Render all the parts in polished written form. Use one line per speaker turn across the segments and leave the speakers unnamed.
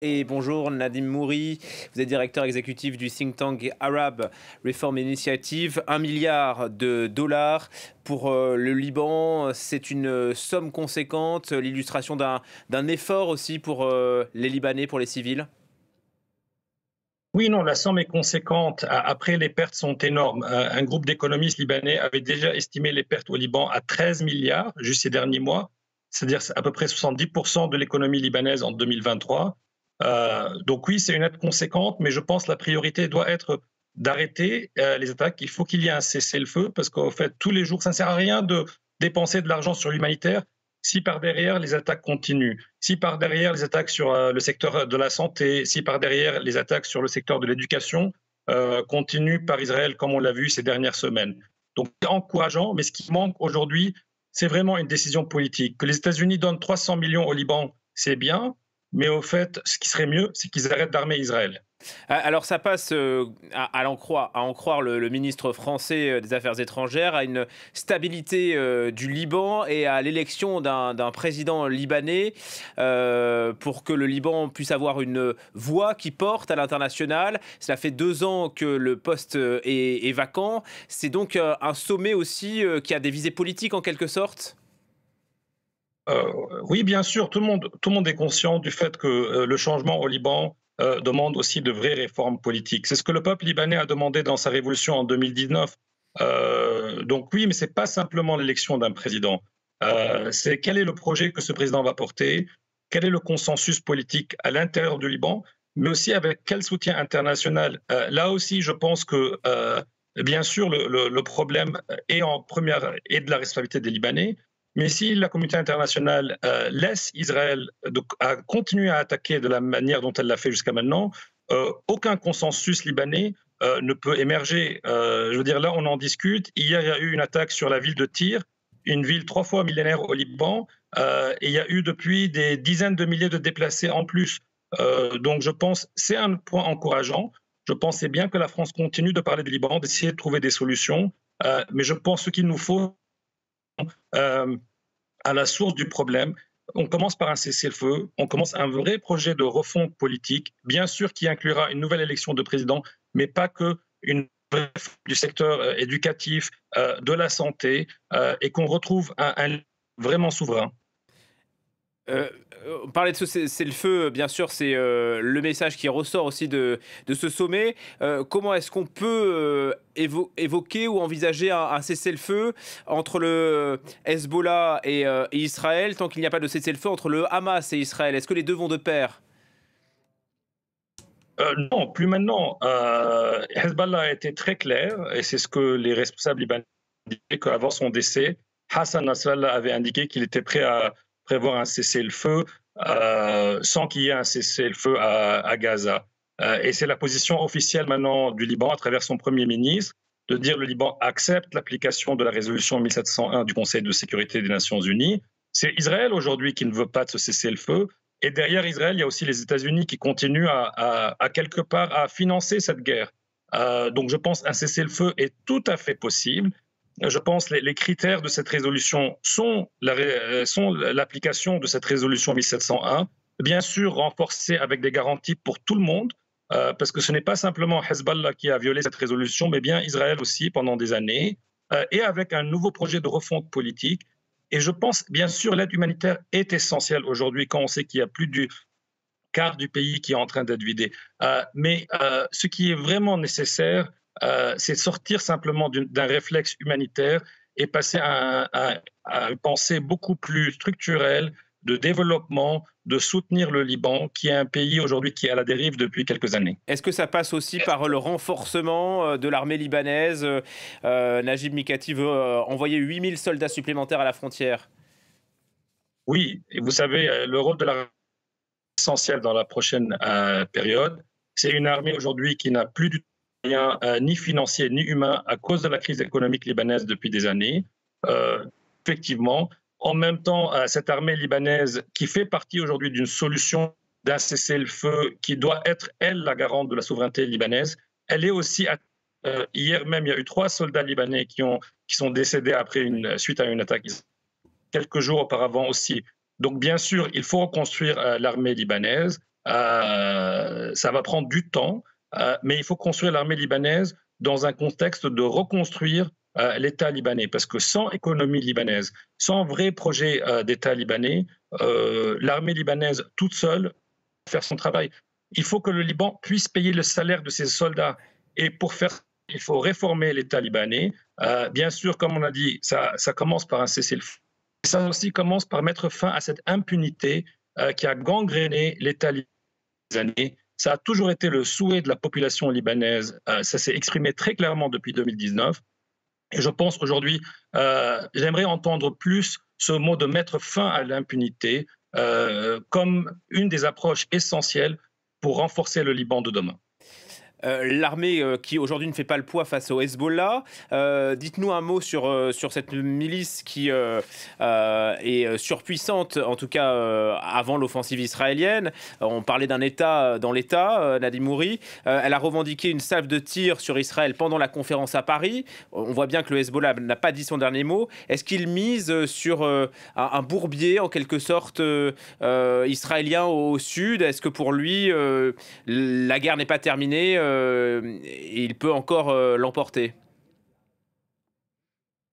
Et bonjour Nadim Mouri, vous êtes directeur exécutif du think tank Arab Reform Initiative. 1 milliard de dollars pour le Liban, c'est une somme conséquente, l'illustration d'un effort aussi pour les Libanais, pour les civils.
Oui, non, la somme est conséquente. Après, les pertes sont énormes. Un groupe d'économistes libanais avait déjà estimé les pertes au Liban à 13 milliards juste ces derniers mois, c'est-à-dire à peu près 70% de l'économie libanaise en 2023. Donc oui, c'est une aide conséquente, mais je pense que la priorité doit être d'arrêter les attaques. Il faut qu'il y ait un cessez-le-feu parce qu'en fait, tous les jours, ça ne sert à rien de dépenser de l'argent sur l'humanitaire si par derrière les attaques continuent, si par derrière les attaques sur le secteur de la santé, si par derrière les attaques sur le secteur de l'éducation continuent par Israël comme on l'a vu ces dernières semaines. Donc c'est encourageant, mais ce qui manque aujourd'hui, c'est vraiment une décision politique. Que les États-Unis donnent 300 millions au Liban, c'est bien, mais au fait, ce qui serait mieux, c'est qu'ils arrêtent d'armer Israël.
Alors ça passe, à en croire le ministre français des Affaires étrangères, à une stabilité du Liban et à l'élection d'un président libanais pour que le Liban puisse avoir une voix qui porte à l'international. Cela fait 2 ans que le poste est vacant. C'est donc un sommet aussi qui a des visées politiques en quelque sorte.
Euh, oui, bien sûr, tout le monde est conscient du fait que le changement au Liban demande aussi de vraies réformes politiques. C'est ce que le peuple libanais a demandé dans sa révolution en 2019. Donc oui, mais ce n'est pas simplement l'élection d'un président. C'est quel est le projet que ce président va porter, quel est le consensus politique à l'intérieur du Liban, mais aussi avec quel soutien international. Là aussi, je pense que, bien sûr, le problème est en première est de la responsabilité des Libanais, mais si la communauté internationale laisse Israël à continuer à attaquer de la manière dont elle l'a fait jusqu'à maintenant, aucun consensus libanais ne peut émerger. Je veux dire, là, on en discute. Hier, il y a eu une attaque sur la ville de Tyr, une ville 3 fois millénaire au Liban, et il y a eu depuis des dizaines de milliers de déplacés en plus. Donc, je pense c'est un point encourageant. Je pense c'est bien que la France continue de parler du Liban, d'essayer de trouver des solutions. Mais je pense ce qu'il nous faut, euh, à la source du problème. On commence par un cessez-le-feu, on commence un vrai projet de refonte politique, bien sûr qui inclura une nouvelle élection de président, mais pas que une réforme du secteur éducatif, de la santé, et qu'on retrouve un vraiment souverain.
Heu, Parler de ce cessez-le-feu, bien sûr, c'est le message qui ressort aussi de ce sommet. Comment est-ce qu'on peut évoquer ou envisager un cessez-le-feu entre le Hezbollah et Israël, tant qu'il n'y a pas de cessez-le-feu entre le Hamas et Israël? Est-ce que les 2 vont de pair?
Non, plus maintenant. Hezbollah a été très clair, et c'est ce que les responsables libanais disaient qu'avant son décès, Hassan Nasrallah avait indiqué qu'il était prêt à prévoir un cessez-le-feu sans qu'il y ait un cessez-le-feu à Gaza. Et c'est la position officielle maintenant du Liban à travers son Premier ministre de dire que le Liban accepte l'application de la résolution 1701 du Conseil de sécurité des Nations Unies. C'est Israël aujourd'hui qui ne veut pas de ce cessez-le-feu, et derrière Israël, il y a aussi les États-Unis qui continuent à quelque part à financer cette guerre. Donc je pense un cessez-le-feu est tout à fait possible. Je pense que les critères de cette résolution sont l'application de cette résolution 1701, bien sûr renforcée avec des garanties pour tout le monde, parce que ce n'est pas simplement Hezbollah qui a violé cette résolution, mais bien Israël aussi pendant des années, et avec un nouveau projet de refonte politique. Et je pense, bien sûr, l'aide humanitaire est essentielle aujourd'hui quand on sait qu'il y a plus du quart du pays qui est en train d'être vidé. Mais ce qui est vraiment nécessaire, c'est sortir simplement d'un réflexe humanitaire et passer à une pensée beaucoup plus structurelle de développement, de soutenir le Liban, qui est un pays aujourd'hui qui est à la dérive depuis quelques années.
Est-ce que ça passe aussi par le renforcement de l'armée libanaise? Najib Mikati veut envoyer 8 000 soldats supplémentaires à la frontière.
Oui, et vous savez, le rôle de l'armée est essentiel dans la prochaine période. C'est une armée aujourd'hui qui n'a plus du tout de moyens, ni financiers ni humains, à cause de la crise économique libanaise depuis des années. Euh, Effectivement, en même temps, cette armée libanaise qui fait partie aujourd'hui d'une solution d'un cessez-le-feu qui doit être, elle, la garante de la souveraineté libanaise, elle est aussi. Hier même, il y a eu 3 soldats libanais qui sont décédés suite à une attaque quelques jours auparavant aussi. Donc bien sûr, il faut reconstruire l'armée libanaise, Ça va prendre du temps, mais il faut construire l'armée libanaise dans un contexte de reconstruire l'État libanais. Parce que sans économie libanaise, sans vrai projet d'État libanais, l'armée libanaise toute seule faire son travail. Il faut que le Liban puisse payer le salaire de ses soldats. Et pour faire ça, il faut réformer l'État libanais. Bien sûr, comme on a dit, ça commence par un cessez-le-feu. Ça aussi commence par mettre fin à cette impunité qui a gangréné l'État libanais des années. Ça a toujours été le souhait de la population libanaise. Ça s'est exprimé très clairement depuis 2019. Et je pense aujourd'hui, j'aimerais entendre plus ce mot de mettre fin à l'impunité comme une des approches essentielles pour renforcer le Liban de demain.
L'armée qui aujourd'hui ne fait pas le poids face au Hezbollah. Dites-nous un mot sur cette milice qui est surpuissante, en tout cas avant l'offensive israélienne. On parlait d'un État dans l'État, Nadim Mouri. Elle a revendiqué une salve de tir sur Israël pendant la conférence à Paris. On voit bien que le Hezbollah n'a pas dit son dernier mot. Est-ce qu'il mise sur un bourbier, en quelque sorte, israélien au sud? Est-ce que pour lui, la guerre n'est pas terminée il peut encore l'emporter?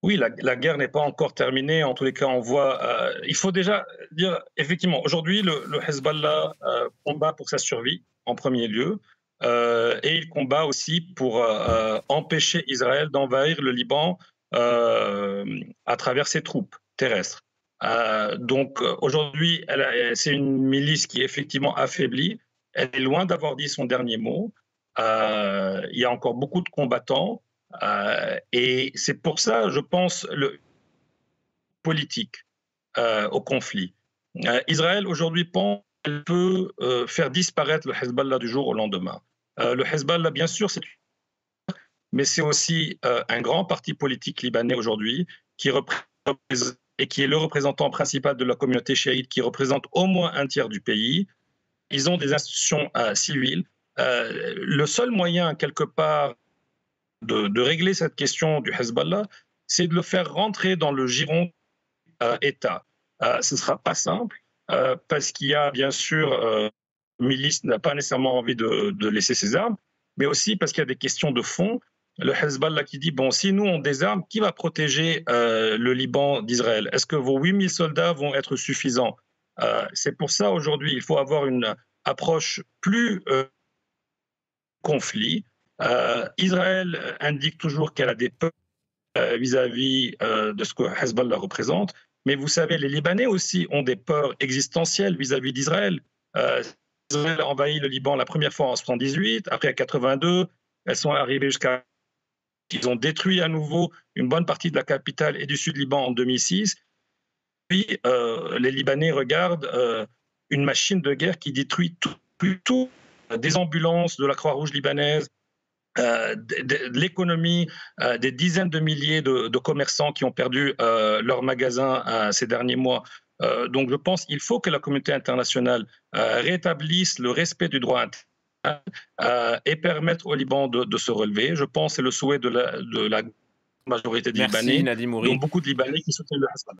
Oui, la guerre n'est pas encore terminée. En tous les cas, on voit. Il faut déjà dire, effectivement, aujourd'hui, le Hezbollah combat pour sa survie en premier lieu, et il combat aussi pour empêcher Israël d'envahir le Liban à travers ses troupes terrestres. Donc aujourd'hui, c'est une milice qui est effectivement affaiblie. Elle est loin d'avoir dit son dernier mot. Il y a encore beaucoup de combattants. Et c'est pour ça, je pense, le politique au conflit. Israël aujourd'hui pense qu'elle peut faire disparaître le Hezbollah du jour au lendemain. Le Hezbollah, bien sûr, mais c'est aussi un grand parti politique libanais aujourd'hui et qui est le représentant principal de la communauté chiite, qui représente au moins un tiers du pays. Ils ont des institutions civiles. Le seul moyen, quelque part, de régler cette question du Hezbollah, c'est de le faire rentrer dans le giron État. Ce ne sera pas simple, parce qu'il y a bien sûr, milice n'a pas nécessairement envie de laisser ses armes, mais aussi parce qu'il y a des questions de fond. Le Hezbollah qui dit, bon, si nous on désarme, qui va protéger le Liban d'Israël? Est-ce que vos 8000 soldats vont être suffisants? C'est pour ça aujourd'hui, il faut avoir une approche plus conflit. Israël indique toujours qu'elle a des peurs vis-à-vis de ce que Hezbollah représente, mais vous savez, les Libanais aussi ont des peurs existentielles vis-à-vis d'Israël. Israël a envahi le Liban la première fois en 1978, après en 1982, elles sont arrivées jusqu'à... Ils ont détruit à nouveau une bonne partie de la capitale et du sud Liban en 2006. Puis les Libanais regardent une machine de guerre qui détruit tout des ambulances de la Croix-Rouge libanaise, de l'économie, des dizaines de milliers de commerçants qui ont perdu leurs magasins ces derniers mois. Donc je pense qu'il faut que la communauté internationale rétablisse le respect du droit international et permettre au Liban de se relever. Je pense que c'est le souhait de la majorité des
Merci
Libanais,
Nadim
dont
Mouri.
beaucoup de Libanais qui soutiennent le Hezbollah.